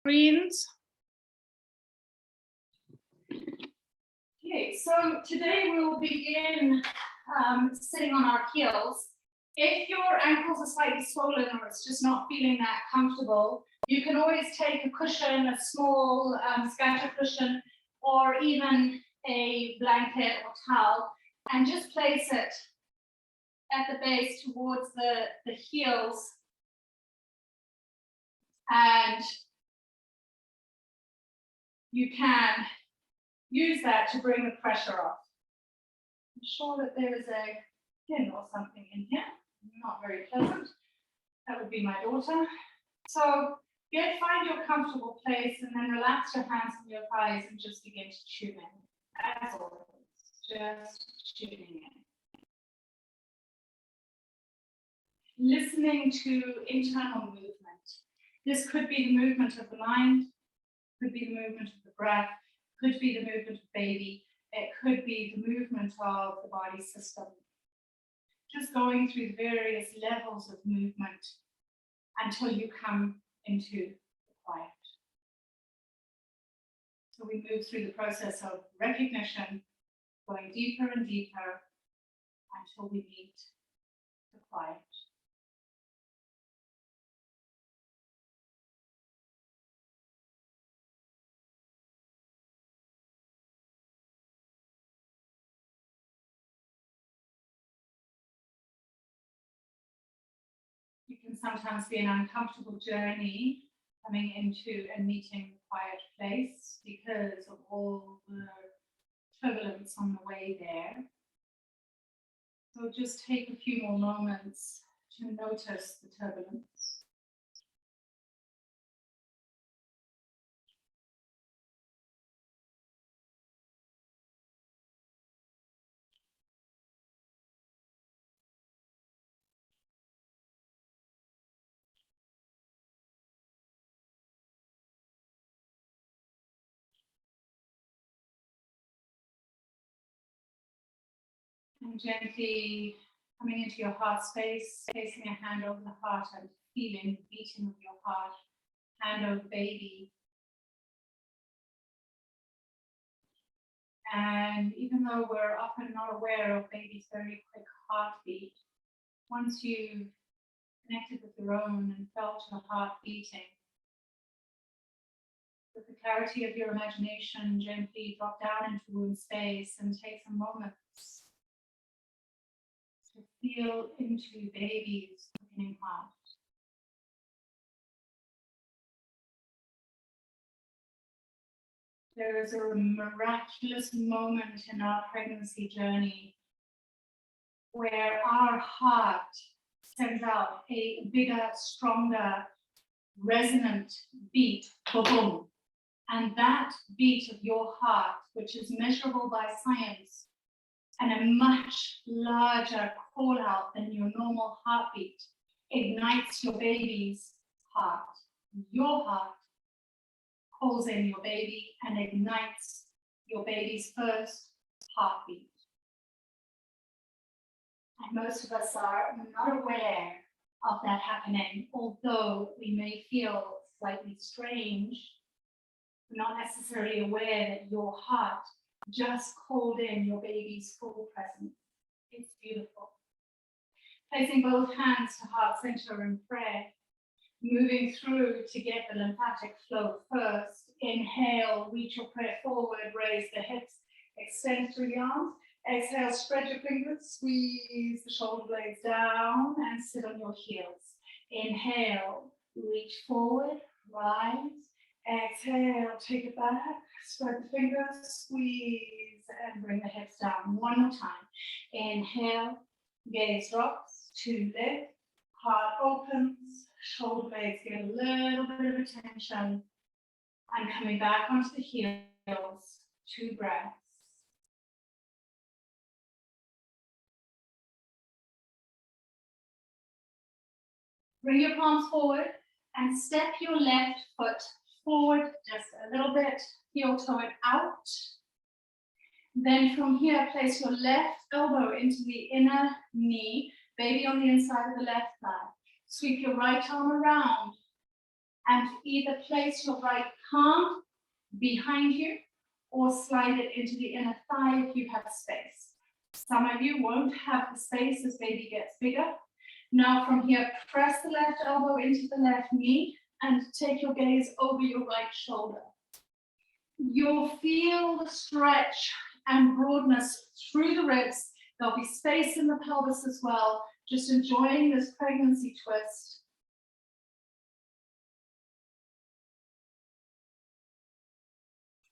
Screens. Okay, so today we'll begin sitting on our heels. If your ankles are slightly swollen or it's just not feeling that comfortable, you can always take a cushion, a small scatter cushion, or even a blanket or towel, and just place it at the base towards the heels. And you can use that to bring the pressure off. I'm sure that there is a pin or something in here. Not very pleasant. That would be my daughter. So find your comfortable place and then relax your hands on your thighs and just begin to tune in. As always, just tuning in. Listening to internal movement. This could be the movement of the mind, could be the movement of the breath, could be the movement of baby, it could be the movement of the body system. Just going through the various levels of movement until you come into the quiet. So we move through the process of recognition, going deeper and deeper until we meet the quiet. It can sometimes be an uncomfortable journey coming into and meeting the quiet place because of all the turbulence on the way there. So just take a few more moments to notice the turbulence. And gently coming into your heart space, placing a hand over the heart and feeling the beating of your heart, hand over baby. And even though we're often not aware of baby's very quick heartbeat, once you've connected with your own and felt your heart beating, with the clarity of your imagination, gently drop down into womb space and take some moments to feel into baby's quickening heart. There is a miraculous moment in our pregnancy journey where our heart sends out a bigger, stronger, resonant beat, boom. And that beat of your heart, which is measurable by science, and a much larger call out than your normal heartbeat, ignites your baby's heart. Your heart calls in your baby and ignites your baby's first heartbeat. And most of us are not aware of that happening, although we may feel slightly strange. We're not necessarily aware that your heart just called in your baby's full presence. It's beautiful. Placing both hands to heart center in prayer, moving through to get the lymphatic flow first. Inhale, reach your prayer forward, raise the hips, extend through the arms. Exhale, spread your fingers, squeeze the shoulder blades down and sit on your heels. Inhale, reach forward, rise. Exhale, take it back, spread the fingers, squeeze, and bring the hips down. One more time. Inhale, gaze drops, to lift, heart opens, shoulder blades get a little bit of attention, and coming back onto the heels, 2 breaths. Bring your palms forward and step your left foot forward just a little bit, heel toe it out. Then from here, place your left elbow into the inner knee, baby on the inside of the left thigh. Sweep your right arm around and either place your right palm behind you or slide it into the inner thigh if you have space. Some of you won't have the space as baby gets bigger. Now from here, press the left elbow into the left knee and take your gaze over your right shoulder. You'll feel the stretch and broadness through the ribs. There'll be space in the pelvis as well. Just enjoying this pregnancy twist.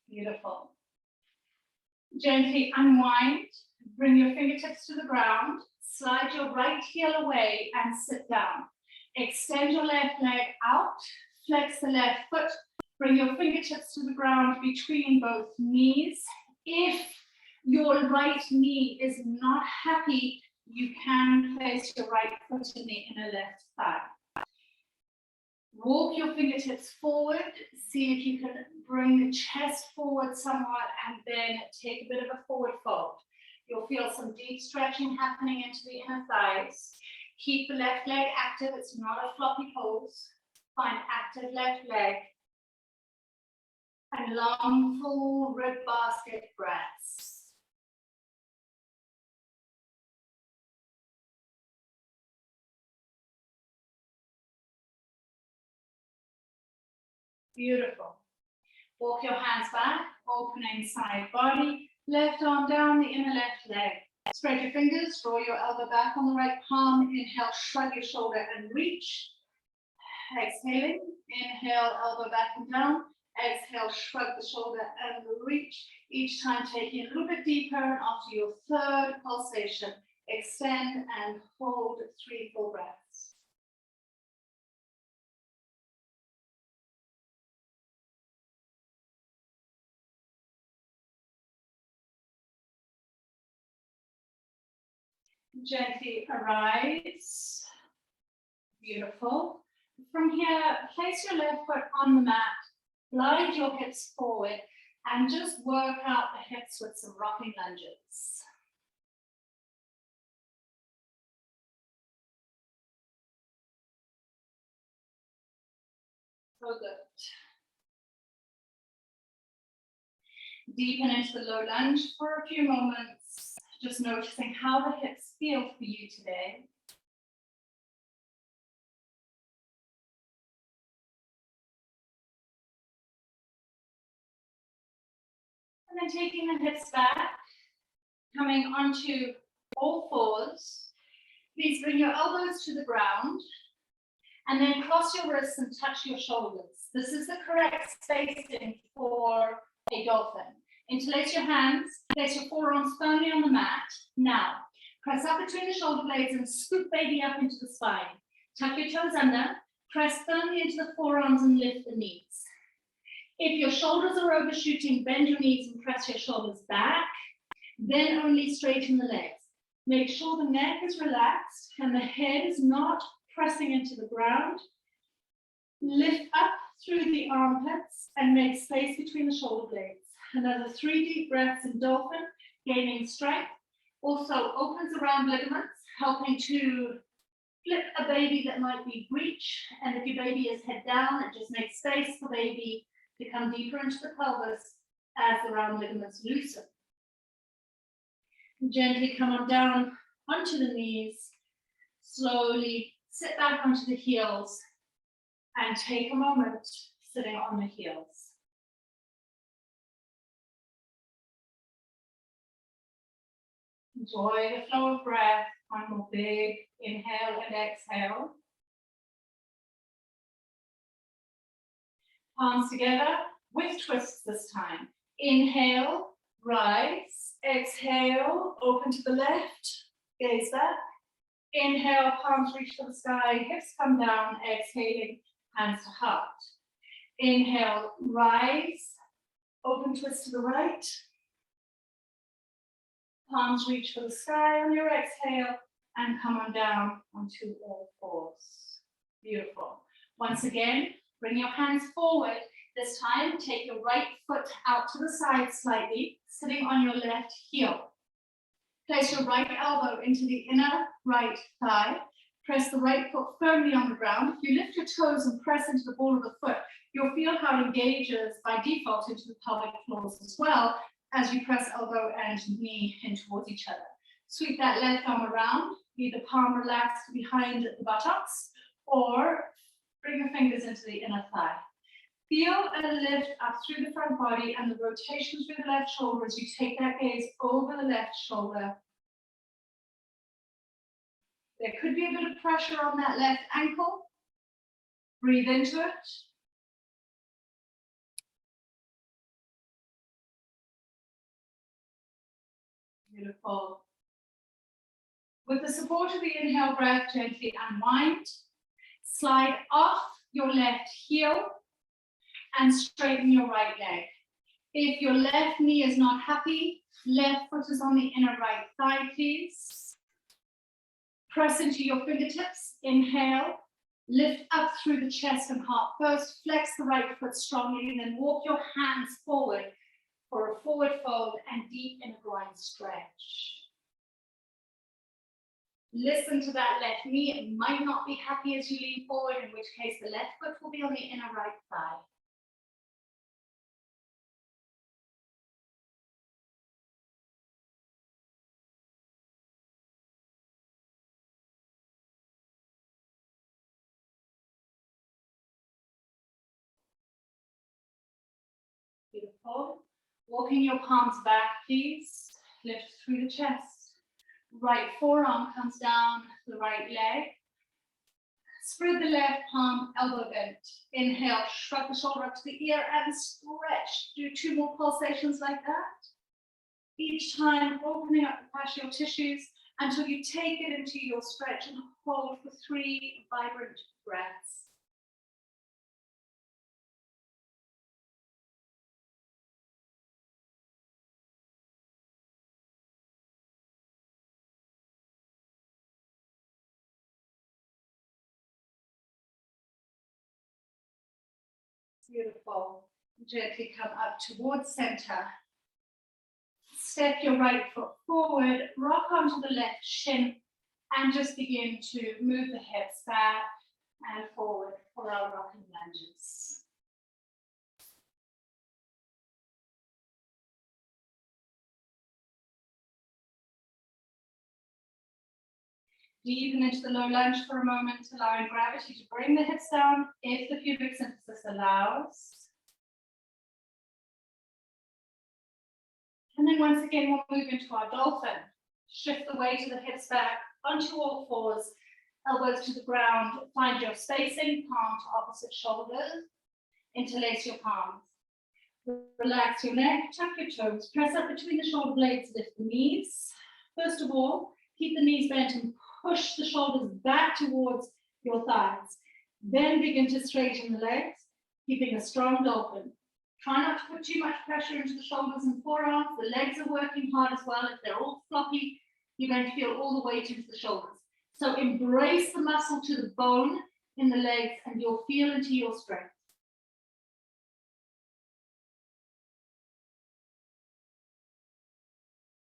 Beautiful. Gently unwind, bring your fingertips to the ground, slide your right heel away and sit down. Extend your left leg out, flex the left foot, bring your fingertips to the ground between both knees. If your right knee is not happy, you can place your right foot in the inner left thigh. Walk your fingertips forward, see if you can bring the chest forward somewhat and then take a bit of a forward fold. You'll feel some deep stretching happening into the inner thighs. Keep the left leg active, it's not a floppy pose. Find active left leg. And long, full rib basket breaths. Beautiful. Walk your hands back, opening side body, left arm down the inner left leg. Spread your fingers, draw your elbow back on the right palm. Inhale, shrug your shoulder and reach. Exhaling, inhale, elbow back and down. Exhale, shrug the shoulder and reach. Each time taking a little bit deeper, and after your third pulsation, extend and hold 3 full breaths. Gently arise. Beautiful. From here, place your left foot on the mat, glide your hips forward, and just work out the hips with some rocking lunges. So good. Deepen into the low lunge for a few moments, just noticing how the hips feel for you today. And then taking the hips back, coming onto all fours. Please bring your elbows to the ground and then cross your wrists and touch your shoulders. This is the correct spacing for a dolphin. Interlace your hands, place your forearms firmly on the mat. Now, press up between the shoulder blades and scoop baby up into the spine. Tuck your toes under, press firmly into the forearms and lift the knees. If your shoulders are overshooting, bend your knees and press your shoulders back, then only straighten the legs. Make sure the neck is relaxed and the head is not pressing into the ground. Lift up through the armpits and make space between the shoulder blades. Another 3 deep breaths in dolphin, gaining strength. Also opens around ligaments, helping to flip a baby that might be breech. And if your baby is head down, it just makes space for baby to come deeper into the pelvis as the round ligaments loosen. Gently come on down onto the knees. Slowly sit back onto the heels and take a moment sitting on the heels. Enjoy the flow of breath. One more big inhale and exhale. Palms together with twists this time. Inhale, rise. Exhale, open to the left. Gaze back. Inhale, palms reach for the sky. Hips come down. Exhaling, hands to heart. Inhale, rise. Open twist to the right. Palms reach for the sky on your exhale and come on down onto all fours. Beautiful. Once again, bring your hands forward. This time, take your right foot out to the side slightly, sitting on your left heel. Place your right elbow into the inner right thigh. Press the right foot firmly on the ground. If you lift your toes and press into the ball of the foot, you'll feel how it engages by default into the pelvic floors as well as you press elbow and knee in towards each other. Sweep that left arm around, either palm relaxed behind the buttocks or bring your fingers into the inner thigh. Feel a lift up through the front body and the rotation through the left shoulder as you take that gaze over the left shoulder. There could be a bit of pressure on that left ankle. Breathe into it. Beautiful. With the support of the inhale breath, gently unwind. Slide off your left heel and straighten your right leg. If your left knee is not happy, left foot is on the inner right thigh, please. Press into your fingertips. Inhale. Lift up through the chest and heart first. Flex the right foot strongly and then walk your hands forward for a forward fold and deep inner groin stretch. Listen to that left knee. It might not be happy as you lean forward, in which case the left foot will be on the inner right thigh. Beautiful. Walking your palms back, please. Lift through the chest. Right forearm comes down the right leg. Spread the left palm, elbow bent. Inhale, shrug the shoulder up to the ear and stretch. Do 2 more pulsations like that. Each time opening up the fascial tissues until you take it into your stretch and hold for 3 vibrant breaths. Beautiful. Gently come up towards center. Step your right foot forward, rock onto the left shin, and just begin to move the hips back and forward for our rocking lunges. Deepen into the low lunge for a moment, allowing gravity to bring the hips down if the pubic symphysis allows. And then once again, we'll move into our dolphin. Shift the weight of the hips back onto all fours, elbows to the ground. Find your spacing, palm to opposite shoulder. Interlace your palms. Relax your neck, tuck your toes, press up between the shoulder blades, lift the knees. First of all, keep the knees bent and push the shoulders back towards your thighs. Then begin to straighten the legs, keeping a strong dolphin. Try not to put too much pressure into the shoulders and forearms. The legs are working hard as well. If they're all floppy, you're going to feel all the weight into the shoulders. So embrace the muscle to the bone in the legs and you'll feel into your strength.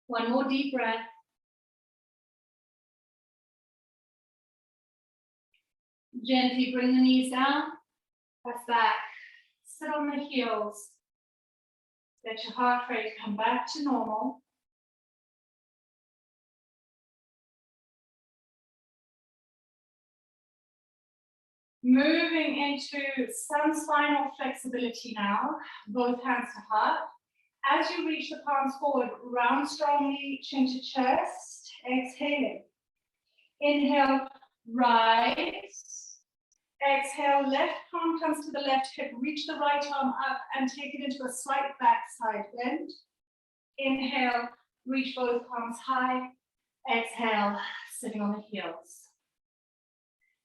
One more deep breath. Gently bring the knees down, press back, sit on the heels. Let your heart rate come back to normal. Moving into some spinal flexibility now, both hands to heart. As you reach the palms forward, round strongly, chin to chest, exhaling. Inhale, rise. Exhale, left palm comes to the left hip, reach the right arm up and take it into a slight backside bend. Inhale, reach both palms high. Exhale, sitting on the heels.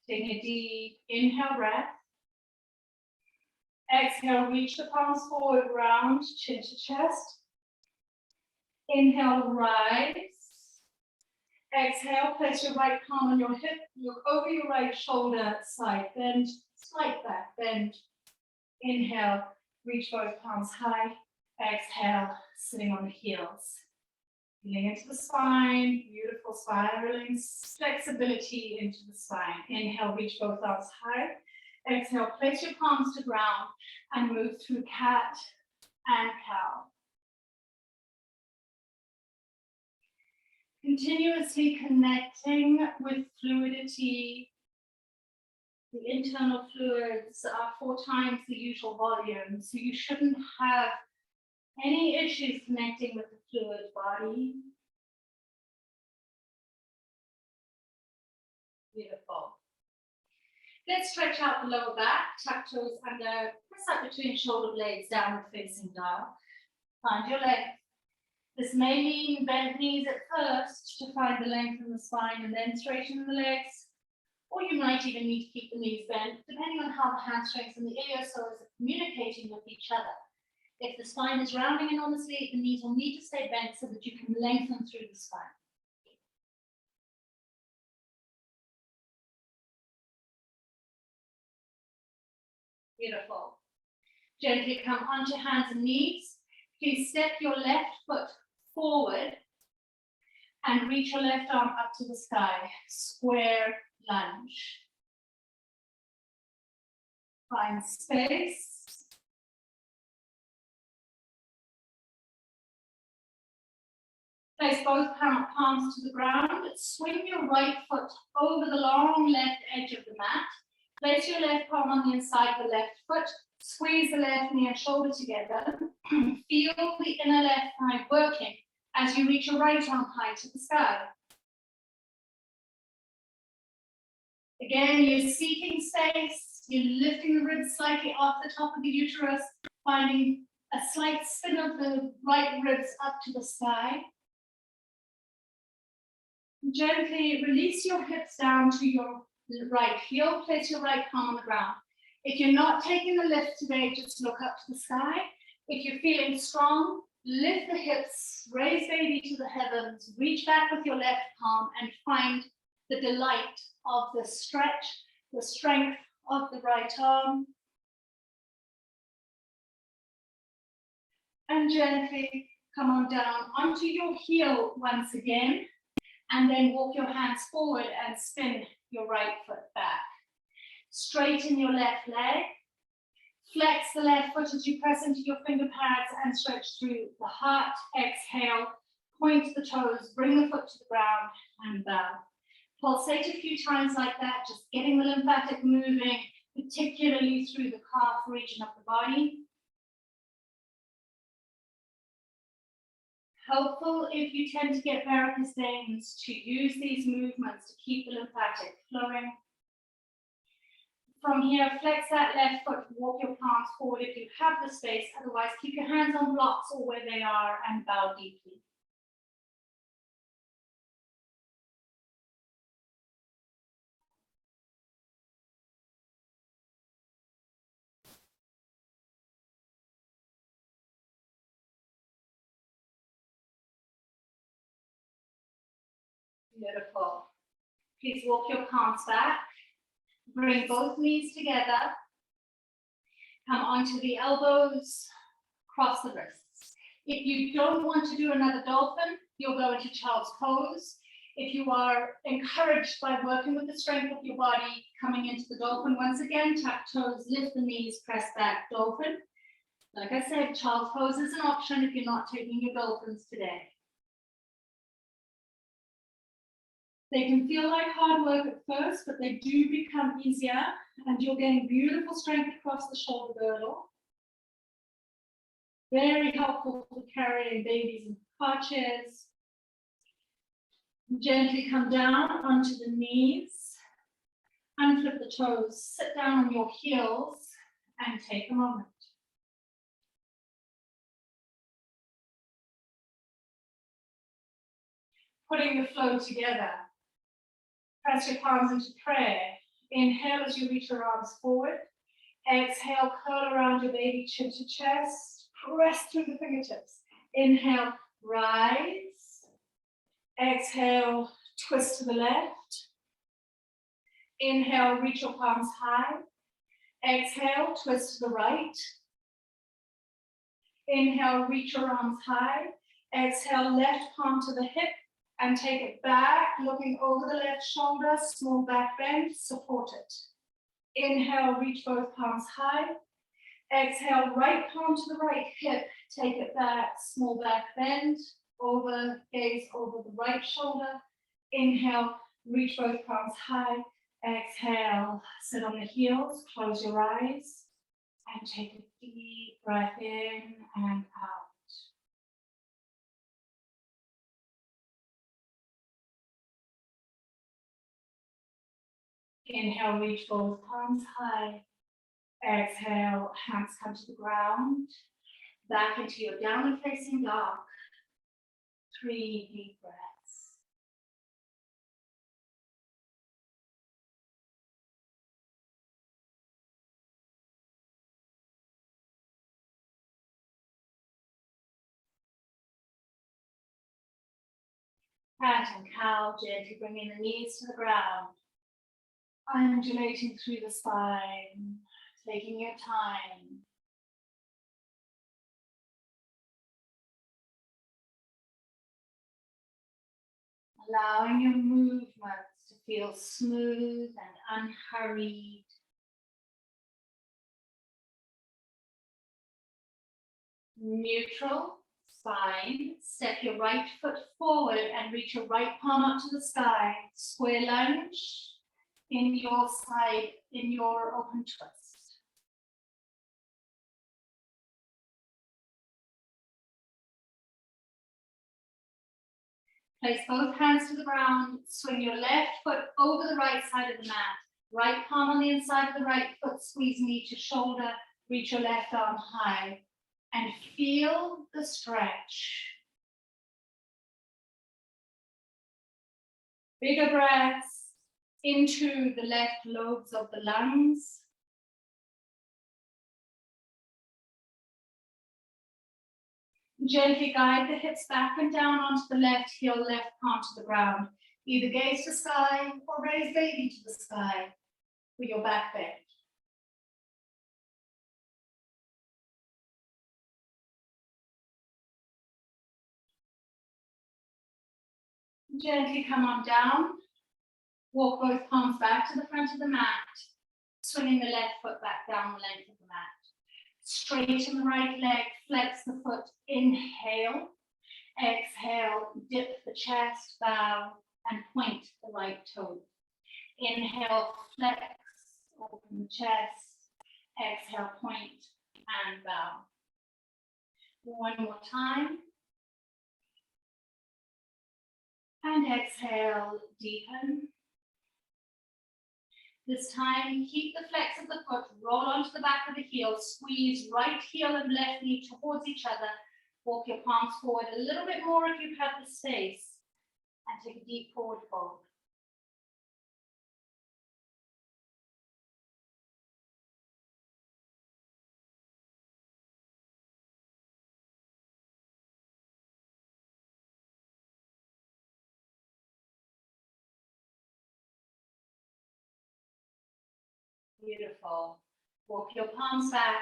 Taking a deep inhale breath. Exhale, reach the palms forward, round, chin to chest. Inhale, rise. Exhale, place your right palm on your hip, look over your right shoulder, side bend, slight back bend. Inhale, reach both palms high. Exhale, sitting on the heels. Feeling into the spine, beautiful spiraling flexibility into the spine. Inhale, reach both arms high. Exhale, place your palms to ground and move through cat and cow. Continuously connecting with fluidity. The internal fluids are 4 times the usual volume, so you shouldn't have any issues connecting with the fluid body. Beautiful. Let's stretch out the lower back, tuck toes under, press up between shoulder blades, downward facing dog. Find your length. This may mean bend knees at first to find the length in the spine and then straighten the legs. Or you might even need to keep the knees bent, depending on how the hamstrings and the iliopsoas are communicating with each other. If the spine is rounding enormously, the knees will need to stay bent so that you can lengthen through the spine. Beautiful. Gently come onto hands and knees. Please step your left foot forward and reach your left arm up to the sky. Square lunge. Find space. Place both palms to the ground. Swing your right foot over the long left edge of the mat. Place your left palm on the inside of the left foot. Squeeze the left knee and shoulder together. Feel the inner left thigh working as you reach your right arm high to the sky. Again, you're seeking space. You're lifting the ribs slightly off the top of the uterus, finding a slight spin of the right ribs up to the sky. Gently release your hips down to your right heel. Place your right palm on the ground. If you're not taking the lift today, just look up to the sky. If you're feeling strong, lift the hips, raise baby to the heavens, reach back with your left palm and find the delight of the stretch, the strength of the right arm. And gently come on down onto your heel once again, and then walk your hands forward and spin your right foot back. Straighten your left leg. Flex the left foot as you press into your finger pads and stretch through the heart. Exhale, point the toes, bring the foot to the ground and bow. Pulsate a few times like that, just getting the lymphatic moving, particularly through the calf region of the body. Helpful if you tend to get varicose veins to use these movements to keep the lymphatic flowing. From here, flex that left foot, walk your palms forward if you have the space. Otherwise, keep your hands on blocks or where they are and bow deeply. Beautiful. Please walk your palms back. Bring both knees together. Come onto the elbows, cross the wrists. If you don't want to do another dolphin, you'll go into child's pose. If you are encouraged by working with the strength of your body, coming into the dolphin, once again, tuck toes, lift the knees, press back, dolphin. Like I said, child's pose is an option if you're not taking your dolphins today. They can feel like hard work at first, but they do become easier, and you'll gain beautiful strength across the shoulder girdle. Very helpful for carrying babies in car chairs. Gently come down onto the knees, unflip the toes, sit down on your heels, and take a moment. Putting the flow together. Press your palms into prayer. Inhale as you reach your arms forward. Exhale, curl around your baby chin to chest. Press through the fingertips. Inhale, rise. Exhale, twist to the left. Inhale, reach your palms high. Exhale, twist to the right. Inhale, reach your arms high. Exhale, left palm to the hip and take it back, looking over the left shoulder, small back bend, support it. Inhale, reach both palms high. Exhale, right palm to the right hip, take it back, small back bend, over, gaze over the right shoulder. Inhale, reach both palms high. Exhale, sit on the heels, close your eyes, and take a deep breath in and out. Inhale, reach both palms high. Exhale, hands come to the ground. Back into your downward facing dog. 3 deep breaths. Cat and cow, gently bringing the knees to the ground. Undulating through the spine, taking your time. Allowing your movements to feel smooth and unhurried. Neutral spine. Step your right foot forward and reach your right palm up to the sky. Square lunge in your side, in your open twist. Place both hands to the ground. Swing your left foot over the right side of the mat. Right palm on the inside of the right foot. Squeeze knee to shoulder. Reach your left arm high. And feel the stretch. Bigger breaths into the left lobes of the lungs. Gently guide the hips back and down onto the left heel, left palm to the ground. Either gaze to sky or raise baby to the sky with your back bend. Gently come on down. Walk both palms back to the front of the mat, swinging the left foot back down the length of the mat. Straighten the right leg, flex the foot, inhale. Exhale, dip the chest, bow, and point the right toe. Inhale, flex, open the chest. Exhale, point, and bow. One more time. And exhale, deepen. This time, keep the flex of the foot, roll onto the back of the heel, squeeze right heel and left knee towards each other. Walk your palms forward a little bit more if you have the space, and take a deep forward fold. Beautiful. Walk your palms back.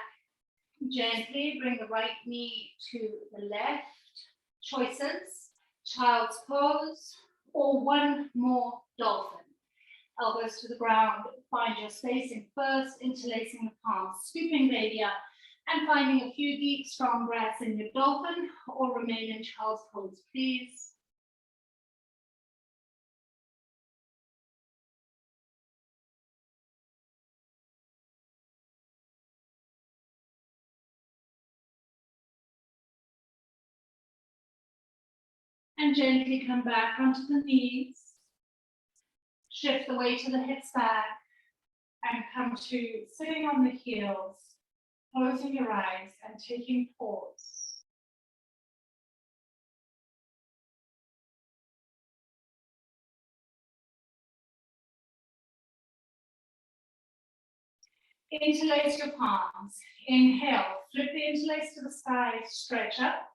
Gently bring the right knee to the left. Choices, child's pose, or one more dolphin. Elbows to the ground, find your spacing first, interlacing the palms, scooping baby up, and finding a few deep, strong breaths in your dolphin, or remain in child's pose, please. And gently come back onto the knees. Shift the weight of the hips back and come to sitting on the heels, closing your eyes and taking pause. Interlace your palms. Inhale, flip the interlace to the sky, stretch up.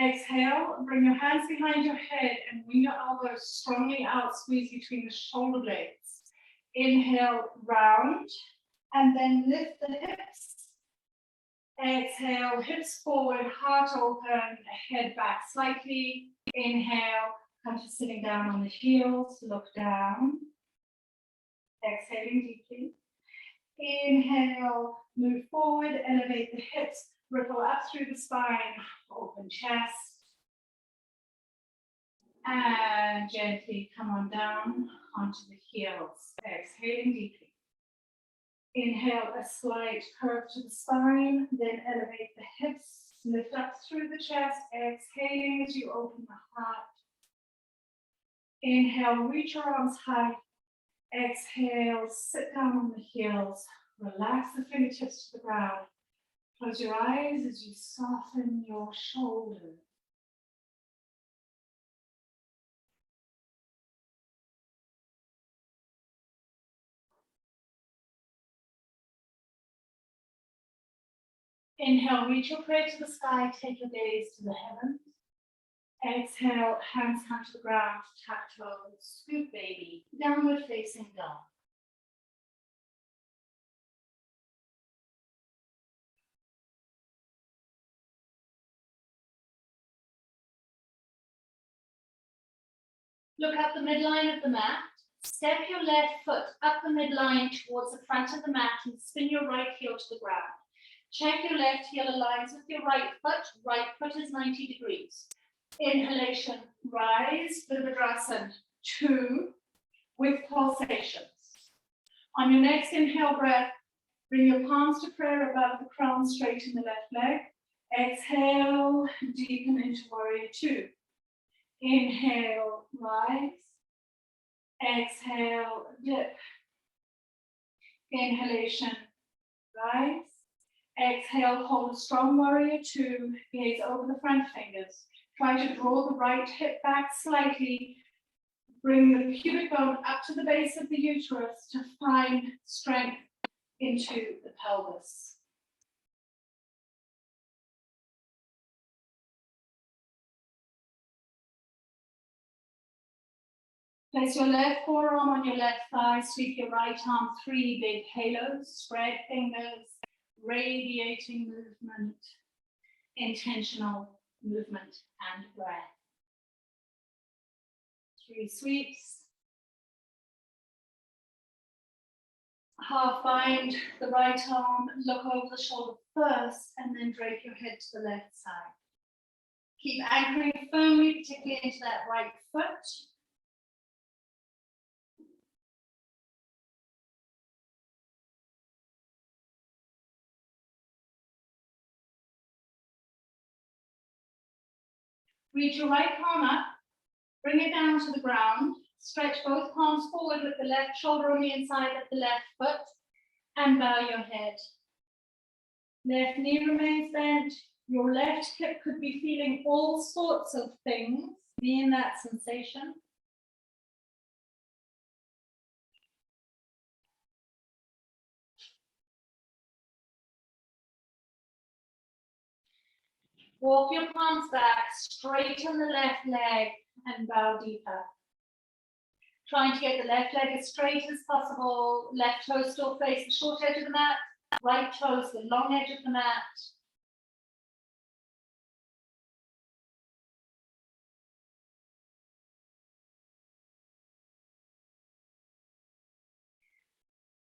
Exhale, bring your hands behind your head and wing your elbows strongly out, squeeze between the shoulder blades. Inhale, round, and then lift the hips. Exhale, hips forward, heart open, head back slightly. Inhale, come to sitting down on the heels, look down. Exhaling deeply. Inhale, move forward, elevate the hips, ripple up through the spine, open chest. And gently come on down onto the heels. Exhaling deeply. Inhale, a slight curve to the spine, then elevate the hips, lift up through the chest, exhaling as you open the heart. Inhale, reach your arms high. Exhale, sit down on the heels, relax the fingertips to the ground. Close your eyes as you soften your shoulders. Inhale, reach your prayer to the sky, take your gaze to the heavens. Exhale, hands come to the ground, tap toes, scoop baby, downward facing dog. Look up the midline of the mat. Step your left foot up the midline towards the front of the mat and spin your right heel to the ground. Check your left heel aligns with your right foot is 90 degrees. Inhalation, rise, Virabhadrasana, 2, with pulsations. On your next inhale breath, bring your palms to prayer above the crown, straighten the left leg. Exhale, deepen into warrior 2. Inhale, rise. Exhale, dip. Inhalation, rise. Exhale, hold a strong warrior 2, gaze over the front fingers. Try to draw the right hip back slightly. Bring the pubic bone up to the base of the uterus to find strength into the pelvis. Place your left forearm on your left thigh, sweep your right arm, 3 big halos, spread fingers, radiating movement, intentional movement and breath. 3 sweeps. Half bind the right arm, look over the shoulder first, and then drape your head to the left side. Keep anchoring firmly, particularly into that right foot. Reach your right palm up, bring it down to the ground, stretch both palms forward with the left shoulder on the inside of the left foot, and bow your head. Left knee remains bent. Your left hip could be feeling all sorts of things. Be in that sensation. Walk your palms back, straighten the left leg, and bow deeper. Trying to get the left leg as straight as possible. Left toe still face the short edge of the mat. Right toes the long edge of the mat.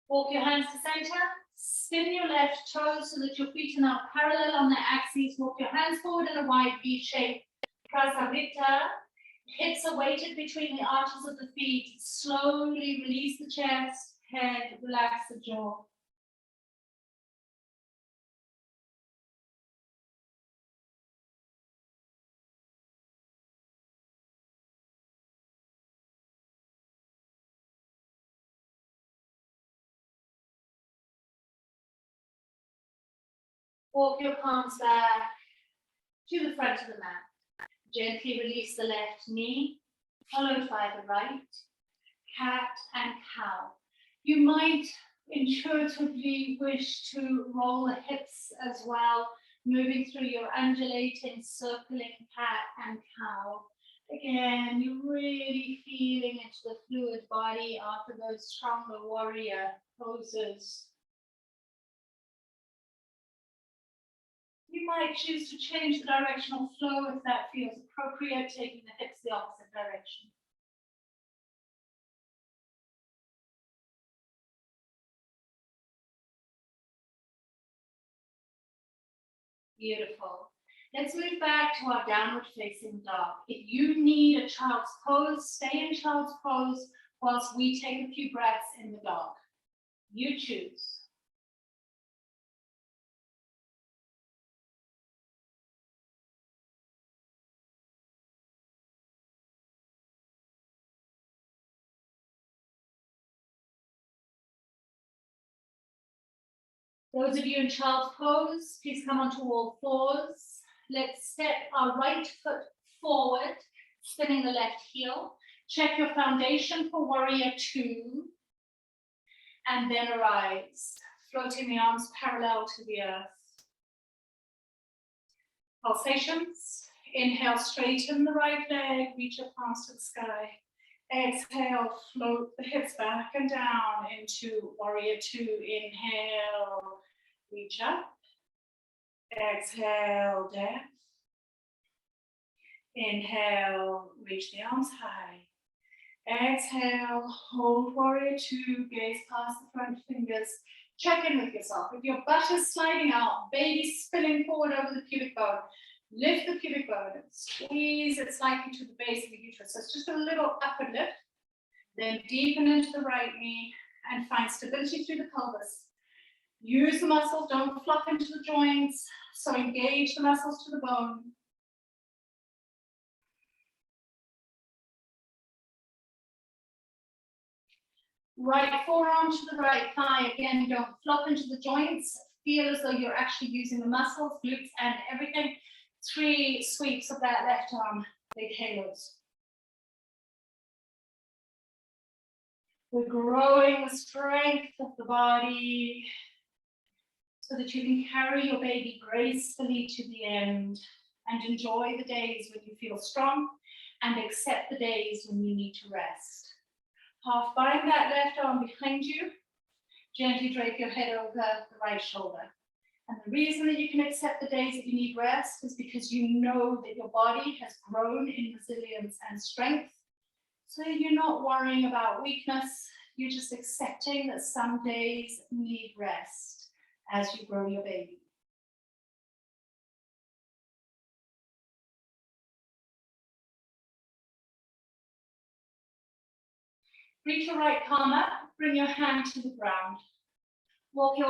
Walk your hands to center. Spin your left toes so that your feet are now parallel on their axes. Walk your hands forward in a wide V shape. Prasarita. Hips are weighted between the arches of the feet. Slowly release the chest, head, relax the jaw. Walk your palms back to the front of the mat. Gently release the left knee, followed by the right. Cat and cow. You might intuitively wish to roll the hips as well, moving through your undulating, circling cat and cow. Again, you're really feeling into the fluid body after those stronger warrior poses. You might choose to change the directional flow if that feels appropriate, taking the hips the opposite direction. Beautiful. Let's move back to our downward facing dog. If you need a child's pose, stay in child's pose whilst we take a few breaths in the dog. You choose. Those of you in child's pose, please come onto all fours. Let's step our right foot forward, spinning the left heel. Check your foundation for warrior two. And then arise, floating the arms parallel to the earth. Pulsations. Inhale, straighten the right leg, reach your palms to the sky. Exhale, float the hips back and down into warrior two. Inhale, reach up. Exhale, depth. Inhale, reach the arms high. Exhale, hold warrior two, gaze past the front fingers. Check in with yourself. If your butt is sliding out, baby spilling forward over the pubic bone, lift the pubic bone and squeeze it slightly to the base of the uterus. So it's just a little upward lift. Then deepen into the right knee and find stability through the pelvis. Use the muscles, don't flop into the joints. So engage the muscles to the bone. Right forearm to the right thigh. Again, don't flop into the joints. Feel as though you're actually using the muscles, glutes, and everything. 3 sweeps of that left arm, big halos. We're growing the strength of the body so that you can carry your baby gracefully to the end and enjoy the days when you feel strong and accept the days when you need to rest. Half bind that left arm behind you. Gently drape your head over the right shoulder. And the reason that you can accept the days that you need rest is because you know that your body has grown in resilience and strength. So you're not worrying about weakness. You're just accepting that some days need rest as you grow your baby. Reach your right palm up, bring your hand to the ground. Bring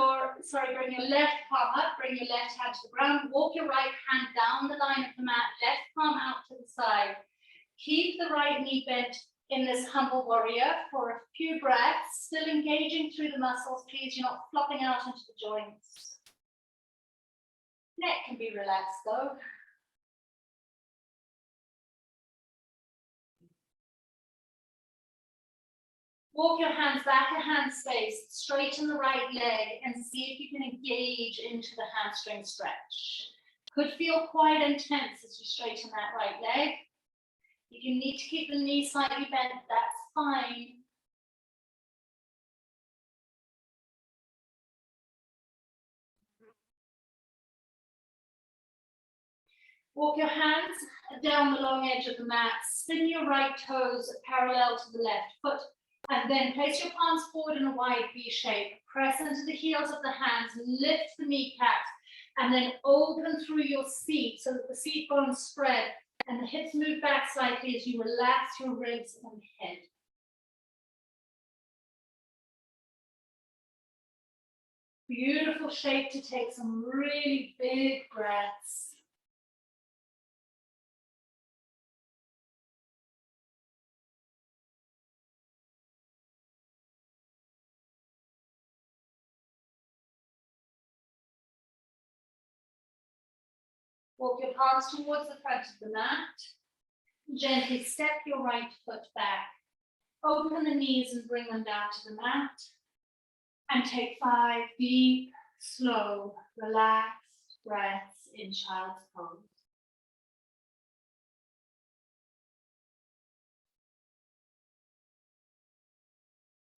your left palm up, bring your left hand to the ground. Walk your right hand down the line of the mat, left palm out to the side. Keep the right knee bent in this humble warrior for a few breaths, still engaging through the muscles. Please, you're not flopping out into the joints. Neck can be relaxed though. Walk your hands back a hand space, straighten the right leg and see if you can engage into the hamstring stretch. Could feel quite intense as you straighten that right leg. If you need to keep the knee slightly bent, that's fine. Walk your hands down the long edge of the mat, spin your right toes parallel to the left foot, and then place your palms forward in a wide V shape. Press into the heels of the hands, lift the kneecaps, and then open through your seat so that the seat bones spread and the hips move back slightly as you relax your ribs and head. Beautiful shape to take some really big breaths. Walk your palms towards the front of the mat. Gently step your right foot back. Open the knees and bring them down to the mat. And take 5 deep, slow, relaxed breaths in child's pose.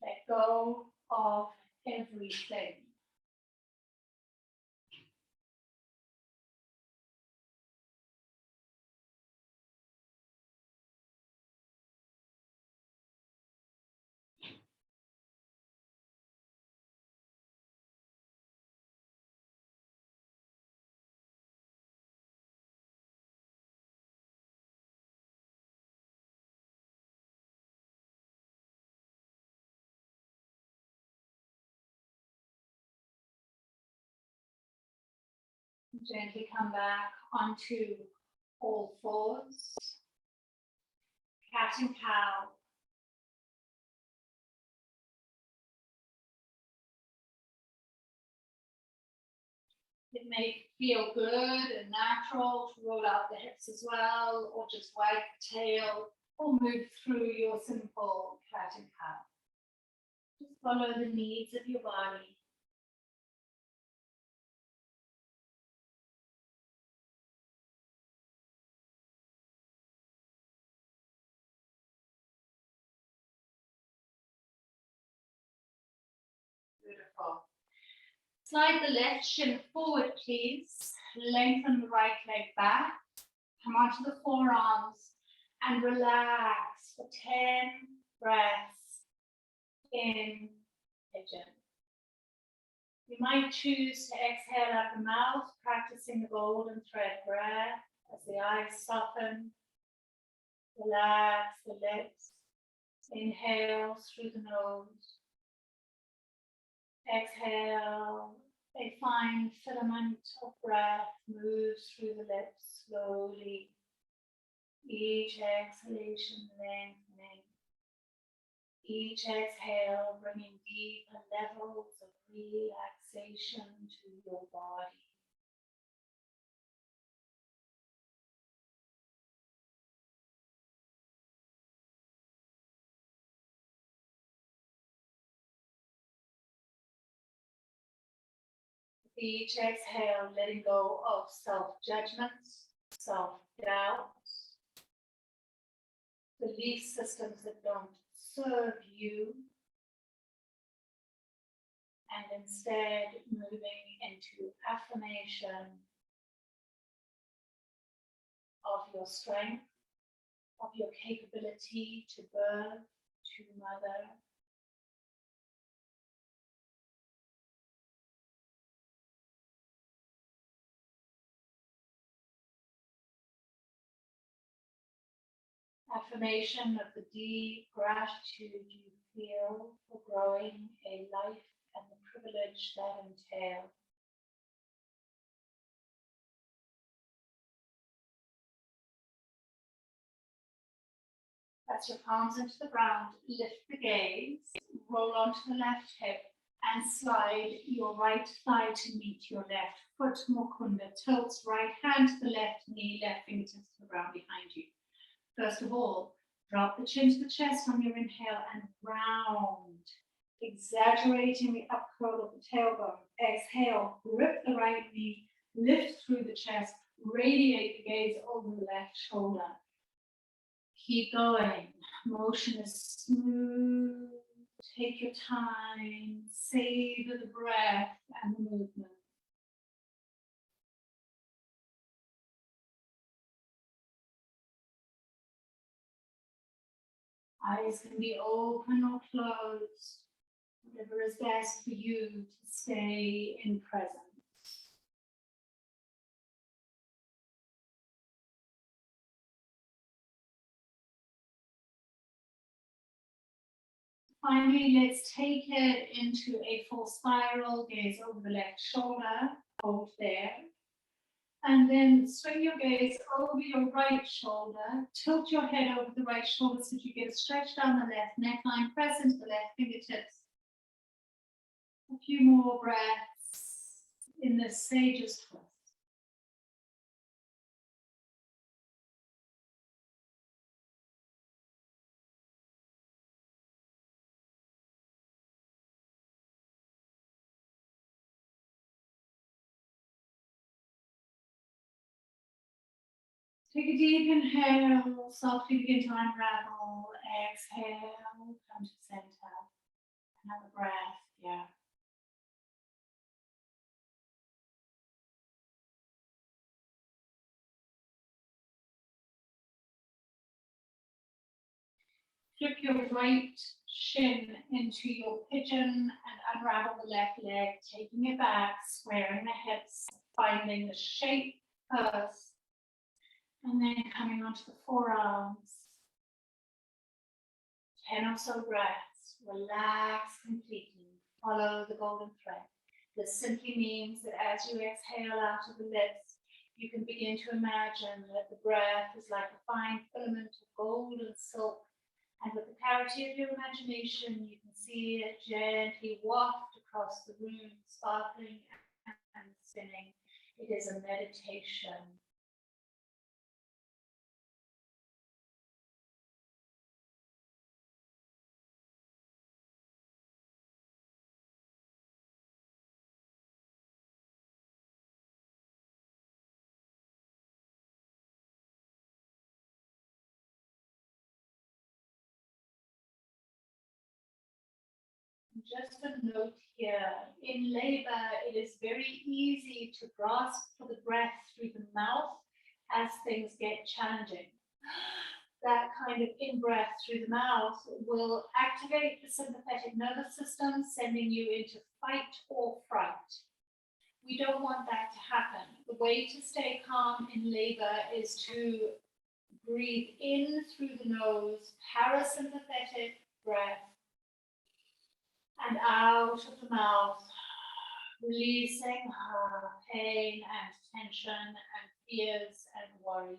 Let go of everything. Gently come back onto all fours, cat and cow. It may feel good and natural to roll out the hips as well, or just wag the tail, or move through your simple cat and cow. Just follow the needs of your body. Beautiful. Slide the left shin forward, please. Lengthen the right leg back. Come onto the forearms and relax for 10 breaths in pigeon. You might choose to exhale out the mouth, practicing the golden thread breath as the eyes soften. Relax the lips. Inhale through the nose. Exhale. A fine filament of breath moves through the lips slowly. Each exhalation lengthening. Each exhale bringing deeper levels of relaxation to your body. Each exhale, letting go of self-judgments, self-doubts, belief systems that don't serve you, and instead moving into affirmation of your strength, of your capability to birth, to mother. Affirmation of the deep gratitude you feel for growing a life and the privilege that entails. Press your palms into the ground, lift the gaze, roll onto the left hip, and slide your right thigh to meet your left foot. Mukunda tilts right hand to the left knee, left fingertips to the ground behind you. First of all, drop the chin to the chest on your inhale and round, exaggerating the up curl of the tailbone. Exhale, grip the right knee, lift through the chest, radiate the gaze over the left shoulder. Keep going. Motion is smooth. Take your time. Savor the breath and the movement. Eyes can be open or closed. Whatever is best for you to stay in presence. Finally, let's take it into a full spiral, gaze over the left shoulder, hold there. And then swing your gaze over your right shoulder, tilt your head over the right shoulder so that you get a stretch down the left neckline, press into the left fingertips. A few more breaths in this sage's twist. Take a deep inhale, softly begin to unravel. Exhale, come to center. Another breath, yeah. Flip your right shin into your pigeon and unravel the left leg, taking it back, squaring the hips, finding the shape first, and then coming onto the forearms. 10 or so breaths. Relax completely. Follow the golden thread. This simply means that as you exhale out of the lips, you can begin to imagine that the breath is like a fine filament of gold and silk, and with the clarity of your imagination, you can see it gently waft across the room, sparkling and spinning. It is a meditation. Just a note here, in labor, it is very easy to grasp for the breath through the mouth as things get challenging. That kind of in-breath through the mouth will activate the sympathetic nervous system, sending you into fight or fright. We don't want that to happen. The way to stay calm in labor is to breathe in through the nose, parasympathetic breath, and out of the mouth, releasing pain and tension and fears and worries.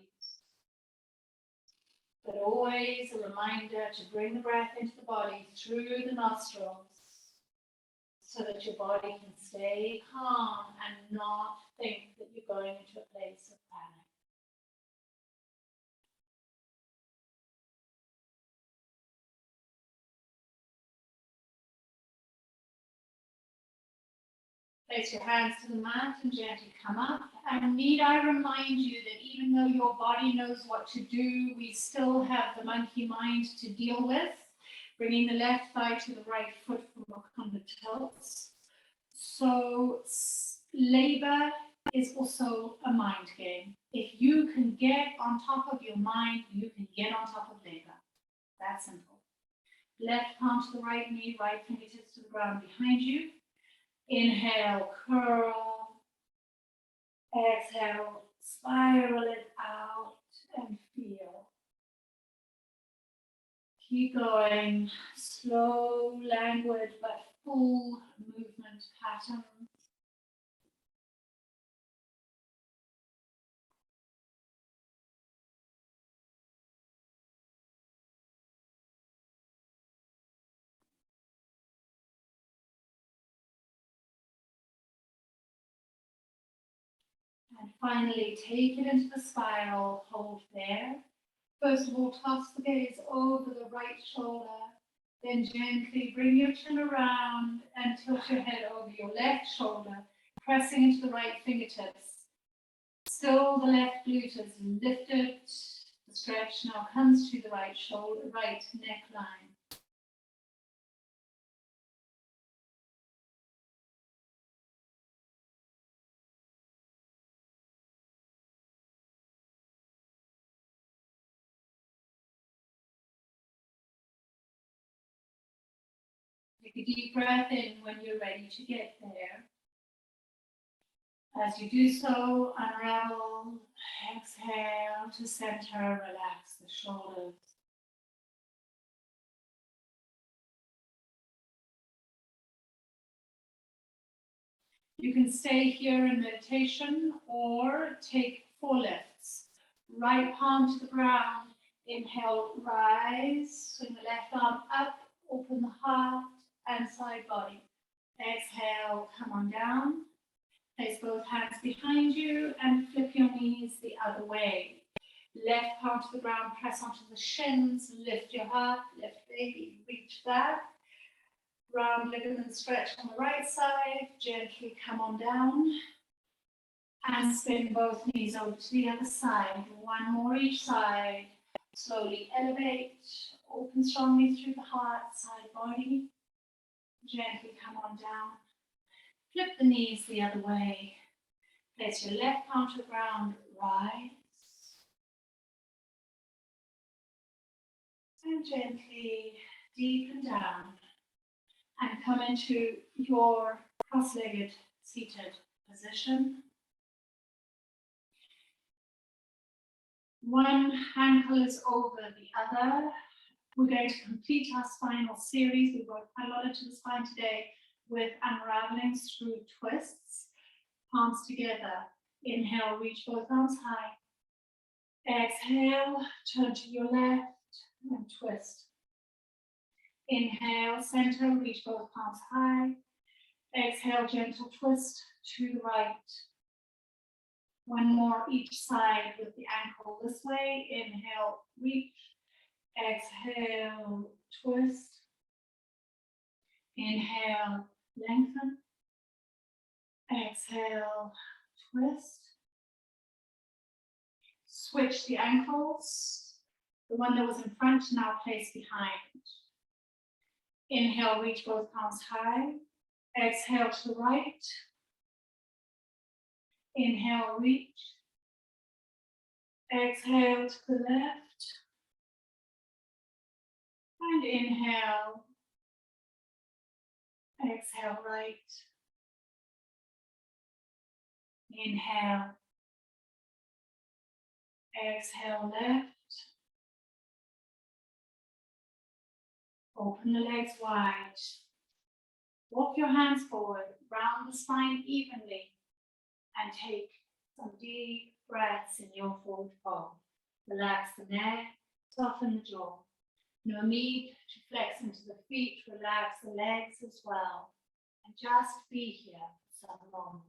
But always a reminder to bring the breath into the body through the nostrils so that your body can stay calm and not think that you're going into a place of panic. Place your hands to the mat and gently come up. And need I remind you that even though your body knows what to do, we still have the monkey mind to deal with. Bringing the left thigh to the right foot for Wakanda tilts. So labor is also a mind game. If you can get on top of your mind, you can get on top of labor. That's simple. Left palm to the right knee, right fingertips to the ground behind you. Inhale, curl. Exhale, spiral it out and feel. Keep going, slow, languid, but full movement patterns. And finally, take it into the spiral, hold there. First of all, toss the gaze over the right shoulder, then gently bring your chin around and tilt your head over your left shoulder, pressing into the right fingertips. Still the left glute is lifted. The stretch now comes to the right shoulder, right neckline. Take a deep breath in when you're ready to get there. As you do so, unravel, exhale to center, relax the shoulders. You can stay here in meditation or take 4 lifts. Right palm to the ground, inhale, rise, swing the left arm up, open the heart and side body. Exhale, come on down. Place both hands behind you and flip your knees the other way. Left palm to the ground, press onto the shins, lift your heart, lift baby, reach back. Round ligament stretch on the right side, gently come on down. And spin both knees over to the other side. One more each side. Slowly elevate, open strongly through the heart, side body. Gently come on down. Flip the knees the other way. Place your left palm to the ground, rise. And gently deepen down and come into your cross-legged seated position. One ankle is over the other. We're going to complete our spinal series. We've got quite a lot into the spine today. with unraveling screw twists, palms together. Inhale, reach both arms high. Exhale, turn to your left and twist. Inhale, center, reach both palms high. Exhale, gentle twist to the right. One more each side with the ankle this way. Inhale, reach. Exhale, twist. Inhale, lengthen. Exhale, twist. Switch the ankles. The one that was in front now place behind. Inhale, reach both palms high. Exhale to the right. Inhale, reach. Exhale to the left. And inhale. Exhale, right. Inhale. Exhale, left. Open the legs wide. Walk your hands forward, round the spine evenly, and take some deep breaths in your forward fold. Relax the neck, soften the jaw. No need to flex into the feet, relax the legs as well. And just be here for some moments.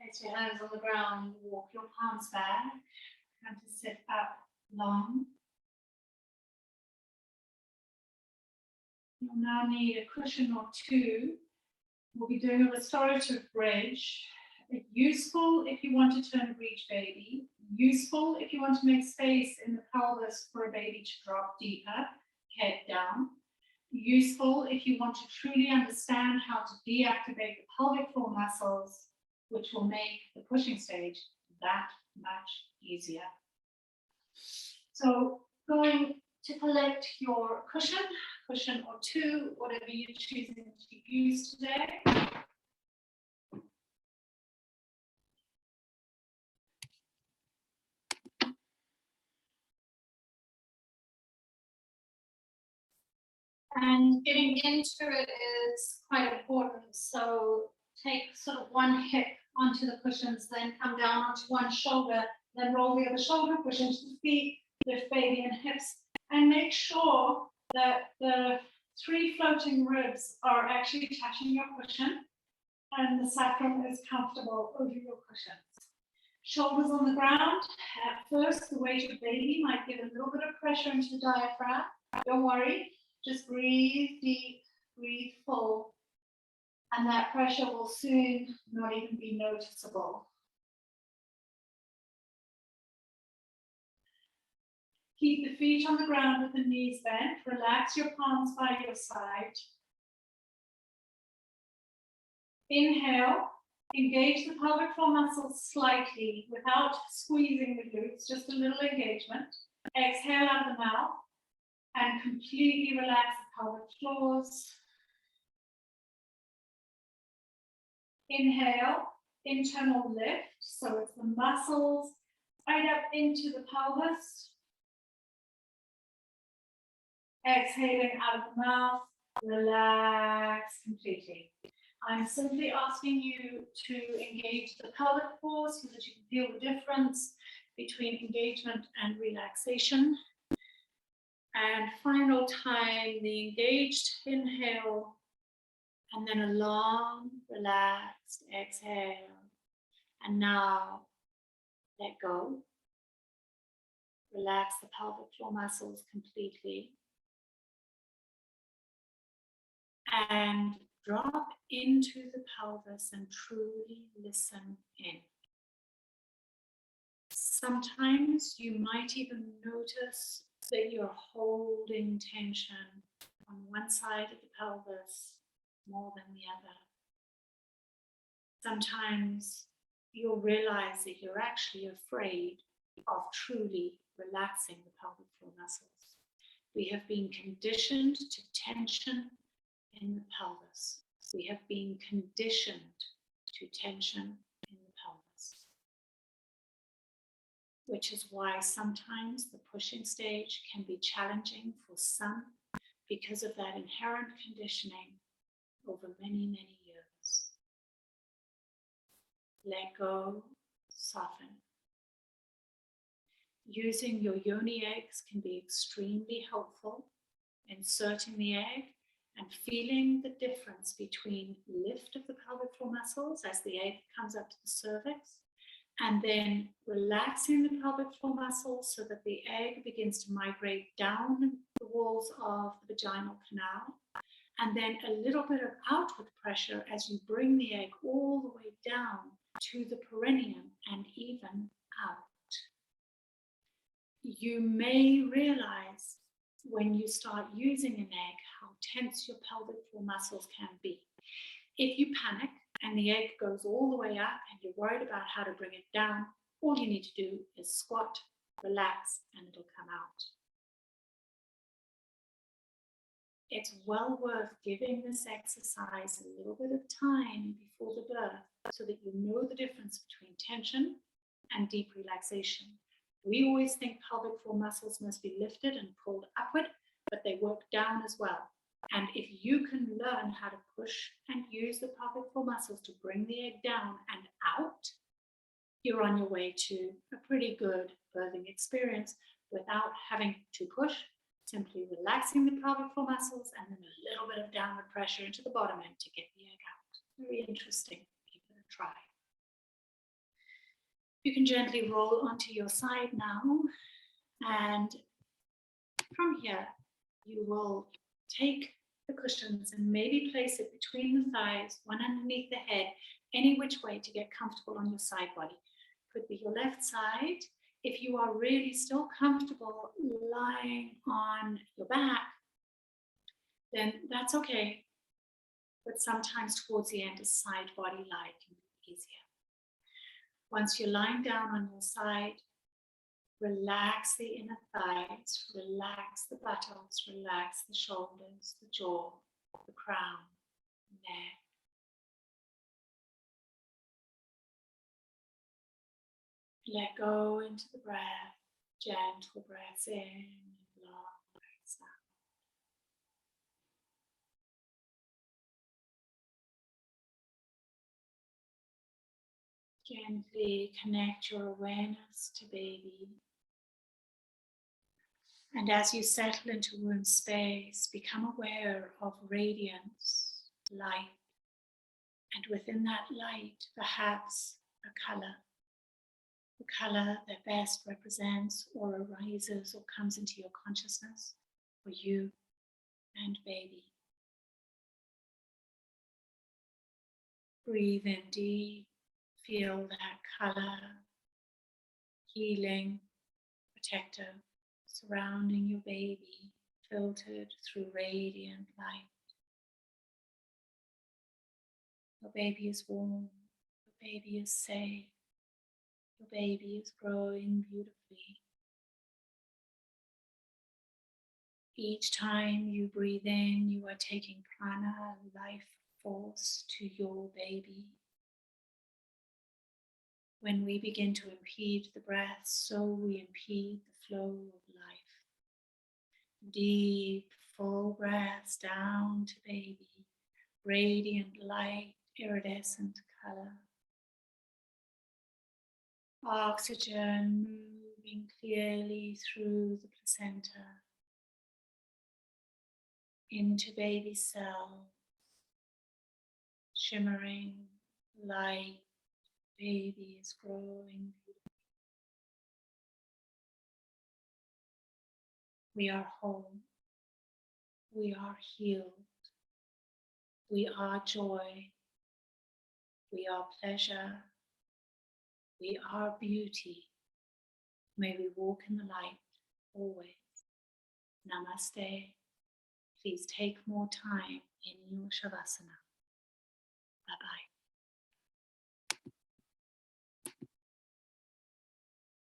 Place your hands on the ground, walk your palms back, come to sit up long. You'll now need a cushion or two. We'll be doing a restorative bridge. Useful if you want to turn breech baby. Useful if you want to make space in the pelvis for a baby to drop deeper, head down. Useful if you want to truly understand how to deactivate the pelvic floor muscles, which will make the pushing stage that much easier. So going to collect your cushion or two, whatever you're choosing to use today. And getting into it is quite important. So take sort of one hip onto the cushions, then come down onto one shoulder, then roll the other shoulder, push into the feet, lift baby and hips, and make sure that the 3 floating ribs are actually touching your cushion and the sacrum is comfortable over your cushions. Shoulders on the ground. At first, the weight of baby might give a little bit of pressure into the diaphragm. Don't worry. Just breathe deep, breathe full, and that pressure will soon not even be noticeable. Keep the feet on the ground with the knees bent. Relax your palms by your side. Inhale, engage the pelvic floor muscles slightly without squeezing the glutes, just a little engagement. Exhale out of the mouth. And completely relax the pelvic floors. Inhale, internal lift, so it's the muscles right up into the pelvis. Exhaling out of the mouth, relax completely. I'm simply asking you to engage the pelvic floor so that you can feel the difference between engagement and relaxation. And final time, the engaged inhale, and then a long, relaxed exhale. And now, let go. Relax the pelvic floor muscles completely. And drop into the pelvis and truly listen in. Sometimes you might even notice that you're holding tension on one side of the pelvis more than the other. Sometimes you'll realize that you're actually afraid of truly relaxing the pelvic floor muscles. We have been conditioned to tension in the pelvis. We have been conditioned to tension in the pelvis, which is why sometimes the pushing stage can be challenging for some because of that inherent conditioning over many, many years. Let go, soften. Using your yoni eggs can be extremely helpful. Inserting the egg and feeling the difference between lift of the pelvic floor muscles as the egg comes up to the cervix, and then relaxing the pelvic floor muscles so that the egg begins to migrate down the walls of the vaginal canal, and then a little bit of outward pressure as you bring the egg all the way down to the perineum and even out. You may realize when you start using an egg how tense your pelvic floor muscles can be. If you panic and the egg goes all the way up and you're worried about how to bring it down, all you need to do is squat, relax, and it'll come out. It's well worth giving this exercise a little bit of time before the birth so that you know the difference between tension and deep relaxation. We always think pelvic floor muscles must be lifted and pulled upward, but they work down as well. And if you can learn how to push and use the pelvic floor muscles to bring the egg down and out, you're on your way to a pretty good birthing experience without having to push, simply relaxing the pelvic floor muscles and then a little bit of downward pressure into the bottom end to get the egg out. Very interesting. Give it a try. You can gently roll onto your side now, and from here you will take the cushions and maybe place it between the thighs, one underneath the head, any which way to get comfortable on your side body. Could be your left side. If you are really still comfortable lying on your back, then that's okay. But sometimes towards the end, a side body lie can be easier. Once you're lying down on your side, relax the inner thighs, relax the buttocks, relax the shoulders, the jaw, the crown, neck. Let go into the breath, gentle breaths in and long breaths out. Gently connect your awareness to baby. And as you settle into womb space, become aware of radiance, light, and within that light, perhaps a color. The color that best represents or arises or comes into your consciousness for you and baby. Breathe in deep, feel that color, healing, protective, surrounding your baby, filtered through radiant light. Your baby is warm, your baby is safe, your baby is growing beautifully. Each time you breathe in, you are taking prana, life force, to your baby. When we begin to impede the breath, so we impede the flow of life. Deep, full breaths down to baby, radiant light, iridescent color. Oxygen moving clearly through the placenta into baby cells, shimmering light. Baby is growing. We are whole. We are healed. We are joy. We are pleasure. We are beauty. May we walk in the light always. Namaste. Please take more time in your Shavasana. Bye-bye.